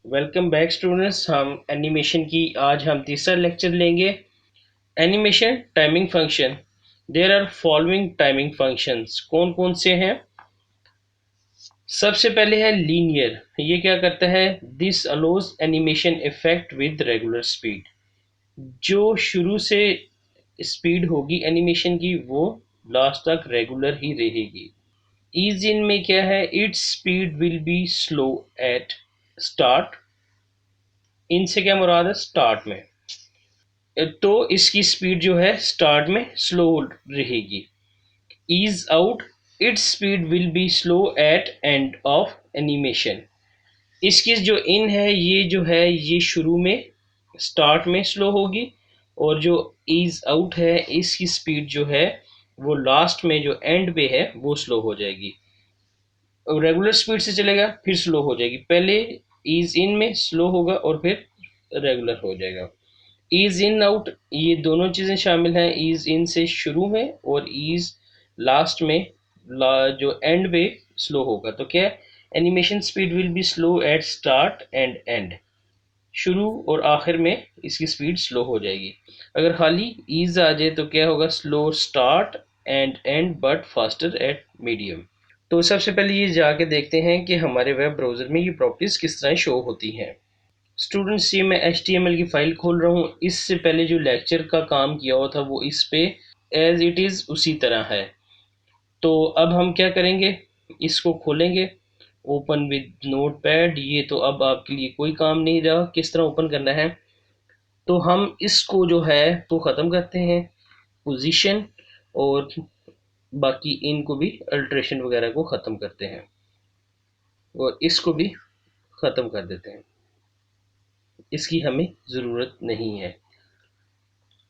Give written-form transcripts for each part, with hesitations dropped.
Welcome back students. हम animation की आज हम तीसरा लेक्चर लेंगे। Animation timing function. There are following timing functions. कौन कौन से हैं? सबसे पहले है लीनियर। ये क्या करता है? This allows animation effect with regular speed. जो शुरू से स्पीड होगी एनिमेशन की वो लास्ट तक रेगुलर ही रहेगी। ईज इन में क्या है? It's speed will be slow eight start. इनसे क्या मुराद है? स्टार्ट में। तो इसकी स्पीड जो है स्टार्ट में स्लो रहेगी। Ease out, its speed will be slow at end of animation. इसकी जो इन है ये जो है ये शुरू में स्टार्ट में स्लो होगी, और जो ईज आउट है इसकी स्पीड जो है वो लास्ट में जो एंड पे है वो स्लो हो जाएगी। रेगुलर स्पीड से चलेगा फिर स्लो हो जाएगी। पहले ईज इन में स्लो होगा और फिर रेगुलर हो जाएगा। ईज इन आउट ये दोनों चीज़ें शामिल हैं। ईज इन से शुरू में और ईज लास्ट में जो एंड पे स्लो होगा। तो क्या है? Animation speed will be slow eight start and and. शुरू और आखिर में इसकी स्पीड स्लो हो जाएगी। अगर खाली ईज आ जाए तो क्या होगा? Slow start and and but faster eight medium. तो सबसे पहले ये जाके देखते हैं कि हमारे वेब ब्राउज़र में ये प्रॉपर्टीज़ किस तरह शो होती हैं। स्टूडेंट्स, ये मैं HTML की फ़ाइल खोल रहा हूँ। इससे पहले जो लेक्चर का काम किया हुआ था वो इस पे एज इट इज़ उसी तरह है। तो अब हम क्या करेंगे? इसको खोलेंगे ओपन विद नोटपैड। ये तो अब आपके लिए कोई काम नहीं रहा किस तरह ओपन करना है। तो हम इसको जो है तो ख़त्म करते हैं पोजीशन, और बाकी इनको भी अल्ट्रेशन वगैरह को ख़त्म करते हैं और इसको भी ख़त्म कर देते हैं। इसकी हमें ज़रूरत नहीं है।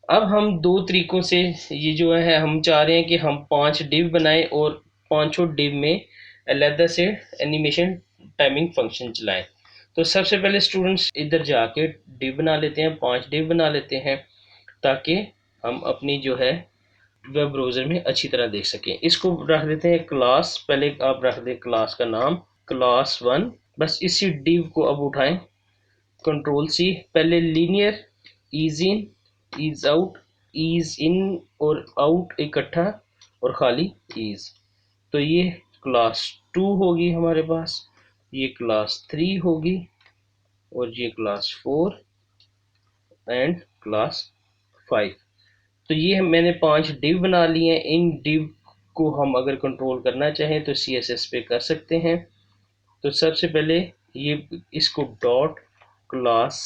अब हम दो तरीक़ों से ये जो है हम चाह रहे हैं कि हम 5 डिव बनाएं और पांचों डिव में अलहदा से एनिमेशन टाइमिंग फंक्शन चलाएं। तो सबसे पहले स्टूडेंट्स इधर जाके डिव बना लेते हैं, 5 डिव बना लेते हैं ताकि हम अपनी जो है वेब ब्राउज़र में अच्छी तरह देख सकें। इसको रख देते हैं क्लास। पहले आप रख दें क्लास का नाम क्लास 1। बस इसी डिव को अब उठाएं, कंट्रोल C। पहले linear, ease in, ease out, ease इन और आउट इकट्ठा और खाली ईज। तो ये क्लास 2 होगी हमारे पास, ये क्लास 3 होगी, और ये क्लास 4 एंड क्लास 5। तो ये मैंने 5 डिव बना लिए हैं। इन डिव को हम अगर कंट्रोल करना चाहें तो CSS पे कर सकते हैं। तो सबसे पहले ये इसको डॉट क्लास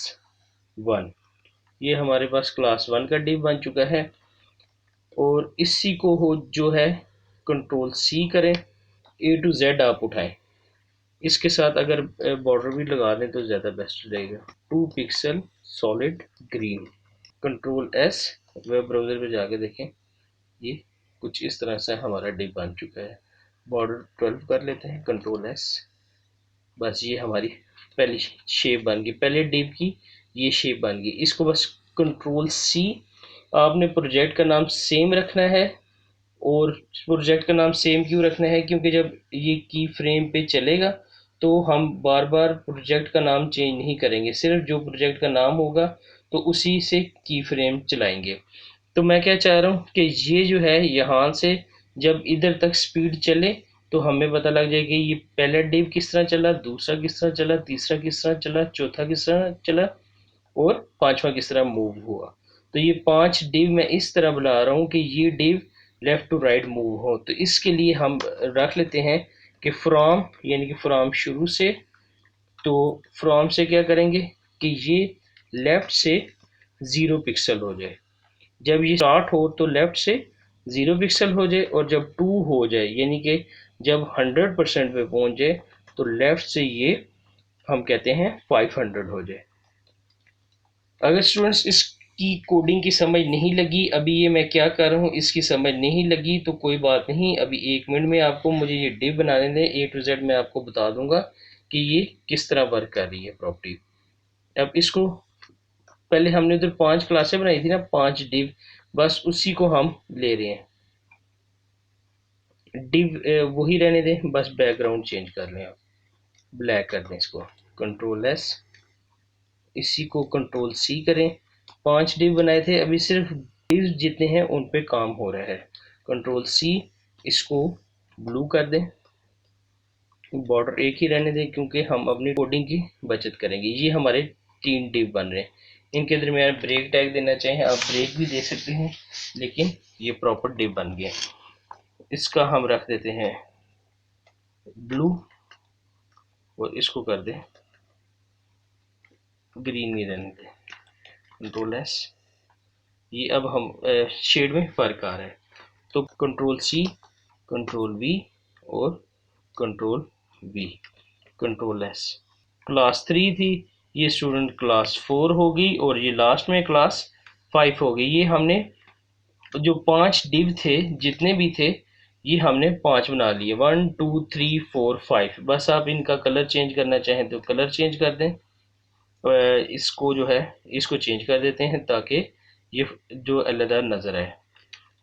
1, ये हमारे पास क्लास 1 का डिव बन चुका है। और इसी को हो जो है कंट्रोल C करें, A to Z आप उठाएं। इसके साथ अगर बॉर्डर भी लगा दें तो ज़्यादा बेस्ट रहेगा। 2 pixel solid green. Control S, web browser पे जाके देखें, ये कुछ इस तरह से हमारा डिव बन चुका है। बॉर्डर 12 कर लेते हैं, कंट्रोल S। बस ये हमारी पहली शेप बन गई, पहले डिव की ये शेप बन गई। इसको बस कंट्रोल C, आपने प्रोजेक्ट का नाम सेम रखना है। और प्रोजेक्ट का नाम सेम क्यों रखना है? क्योंकि जब ये की फ्रेम पे चलेगा तो हम बार बार प्रोजेक्ट का नाम चेंज नहीं करेंगे, सिर्फ जो प्रोजेक्ट का नाम होगा तो उसी से की फ्रेम चलाएंगे। तो मैं क्या चाह रहा हूँ कि ये जो है यहाँ से जब इधर तक स्पीड चले तो हमें पता लग जाए कि ये पहला डिव किस तरह चला, दूसरा किस तरह चला, तीसरा किस तरह चला, चौथा किस तरह चला और पांचवा किस तरह मूव हुआ। तो ये 5 डिव मैं इस तरह बना रहा हूँ कि ये div left to right move हो। तो इसके लिए हम रख लेते हैं कि फ्रॉम, यानी कि फ्रॉम शुरू से। तो फ्रॉम से क्या करेंगे कि ये लेफ्ट से 0 पिक्सल हो जाए। जब ये स्टार्ट हो तो लेफ्ट से 0 पिक्सल हो जाए, और जब 2 हो जाए यानी कि जब 100% पे पहुंच जाए तो लेफ्ट से ये हम कहते हैं 500 हो जाए। अगर स्टूडेंट्स इसकी कोडिंग की समझ नहीं लगी, अभी ये मैं क्या कर रहा हूँ इसकी समझ नहीं लगी, तो कोई बात नहीं, अभी 1 मिनट में आपको मुझे ये डिव बनाने दें। A to Z मैं आपको बता दूंगा कि ये किस तरह वर्क कर रही है प्रॉपर्टी। अब इसको पहले हमने उधर 5 क्लासें बनाई थी ना, 5 डिव, बस उसी को हम ले रहे हैं। डिव वही रहने दें, बस बैकग्राउंड चेंज कर लें, आप ब्लैक कर दें इसको। कंट्रोल S, इसी को कंट्रोल सी करें। 5 डिव बनाए थे, अभी सिर्फ डिव जितने हैं उन पे काम हो रहा है। कंट्रोल सी, इसको ब्लू कर दें, बॉर्डर एक ही रहने दें क्योंकि हम अपनी कोडिंग की बचत करेंगे। ये हमारे 3 डिव बन रहे हैं। इनके दरमियान ब्रेक टैग देना चाहें आप ब्रेक भी दे सकते हैं, लेकिन ये प्रॉपर डिव बन गया। इसका हम रख देते हैं ब्लू और इसको कर दें ग्रीन ही रहने दें। कंट्रोल एस, ये अब हम शेड में फ़र्क आ रहा है। तो कंट्रोल सी, कंट्रोल वी और control we, control S. Class 3 थी, ये स्टूडेंट क्लास 4 हो गई और ये लास्ट में क्लास 5 हो गई। ये हमने जो 5 डिव थे जितने भी थे, ये हमने 5 बना लिए, 1 2 3 4 5। बस आप इनका कलर चेंज करना चाहें तो कलर चेंज कर दें। इसको जो है इसको चेंज कर देते हैं ताकि ये जो अलग नज़र आए।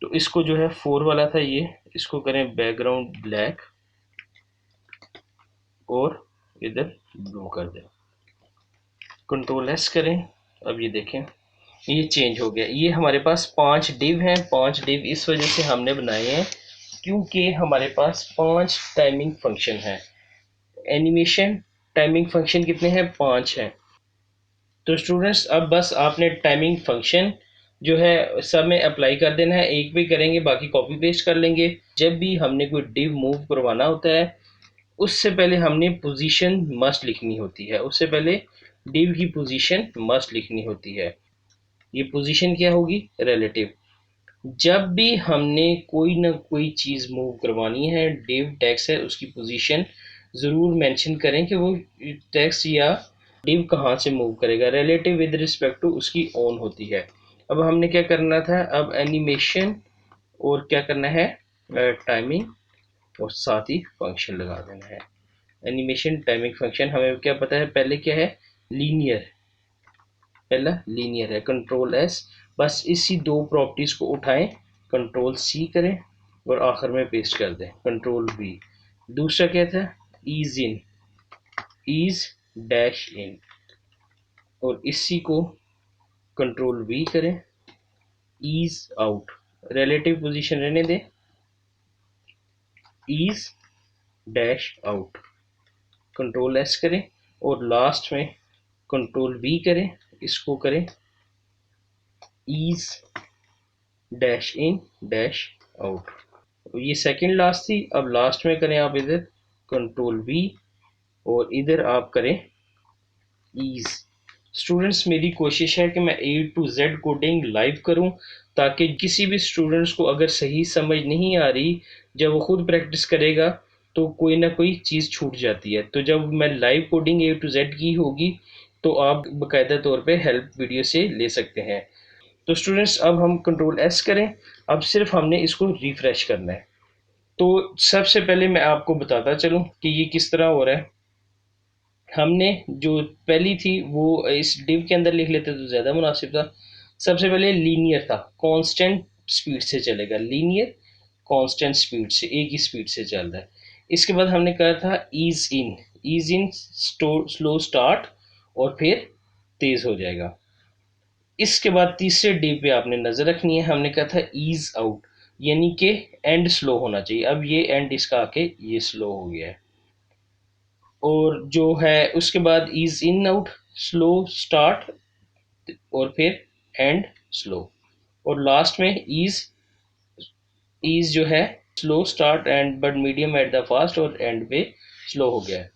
तो इसको जो है 4 वाला था ये, इसको करें बैकग्राउंड ब्लैक और इधर ब्लू कर दें। कंट्रोल एस करें, अब ये देखें ये चेंज हो गया। ये हमारे पास 5 डिव हैं। 5 डिव इस वजह से हमने बनाए हैं क्योंकि हमारे पास 5 टाइमिंग फंक्शन है। एनिमेशन टाइमिंग फंक्शन कितने हैं? 5 हैं। तो स्टूडेंट्स अब बस आपने टाइमिंग फंक्शन जो है सब में अप्लाई कर देना है। एक भी करेंगे, बाकी कॉपी पेस्ट कर लेंगे। जब भी हमने कोई डिव मूव करवाना होता है उससे पहले हमने पोजीशन मस्ट लिखनी होती है। उससे पहले डिव की पोजीशन मस्ट लिखनी होती है। ये पोजीशन क्या होगी? रिलेटिव। जब भी हमने कोई ना कोई चीज़ मूव करवानी है, डिव टेक्स्ट है उसकी पोजीशन ज़रूर मेंशन करें कि वो टेक्स्ट या डिव कहाँ से मूव करेगा। रिलेटिव विद रिस्पेक्ट टू उसकी ऑन होती है। अब हमने क्या करना था? अब एनिमेशन और क्या करना है? टाइमिंग और साथ ही फंक्शन लगा देना है। एनिमेशन टाइमिंग फंक्शन हमें क्या पता है? पहले क्या है? लीनियर, पहला लीनियर है। कंट्रोल एस, बस इसी 2 प्रॉपर्टीज को उठाएं, कंट्रोल सी करें और आखिर में पेस्ट कर दें कंट्रोल वी। दूसरा क्या था? Ease in, ease dash in, और इसी को कंट्रोल वी करें। ईज आउट, रिलेटिव पोजीशन रहने दें, ease dash out. Control S करें और लास्ट में कंट्रोल वी करें, इसको करें ease dash in dash out. ये सेकंड लास्ट थी। अब लास्ट में करें आप इधर कंट्रोल वी और इधर आप करें ईज। स्टूडेंट्स मेरी कोशिश है कि मैं A to Z coding live करूं ताकि किसी भी स्टूडेंट्स को अगर सही समझ नहीं आ रही, जब वो खुद प्रैक्टिस करेगा तो कोई ना कोई चीज़ छूट जाती है। तो जब मैं live coding A to Z की होगी तो आप बाकायदा तौर पे हेल्प वीडियो से ले सकते हैं। तो स्टूडेंट्स अब हम कंट्रोल एस करें। अब सिर्फ हमने इसको रिफ्रेश करना है। तो सबसे पहले मैं आपको बताता चलूं कि ये किस तरह हो रहा है। हमने जो पहली थी वो इस डिव के अंदर लिख लेते तो ज़्यादा मुनासिब था। सबसे पहले लीनियर था, कांस्टेंट स्पीड से चलेगा। लीनियर कांस्टेंट स्पीड से, एक ही स्पीड से चल रहा है। इसके बाद हमने कहा था ease in, ease in slow start और फिर तेज़ हो जाएगा। इसके बाद तीसरे डिव पे आपने नज़र रखनी है। हमने कहा था ईज आउट, यानी कि एंड स्लो होना चाहिए। अब ये एंड इसका आके ये स्लो हो गया है। और जो है उसके बाद ease in out, slow start और फिर एंड स्लो, और लास्ट में ईज, ईज जो है slow start and but medium at the fast और एंड पे स्लो हो गया है।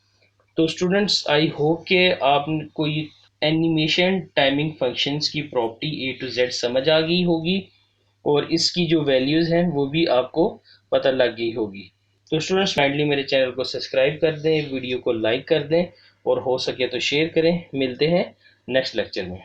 तो स्टूडेंट्स आई होप कि आपको ये एनिमेशन टाइमिंग फंक्शंस की प्रॉपर्टी A to Z समझ आ गई होगी और इसकी जो वैल्यूज़ हैं वो भी आपको पता लग गई होगी। तो स्टूडेंट्स काइंडली मेरे चैनल को सब्सक्राइब कर दें, वीडियो को लाइक कर दें और हो सके तो शेयर करें। मिलते हैं नेक्स्ट लेक्चर में।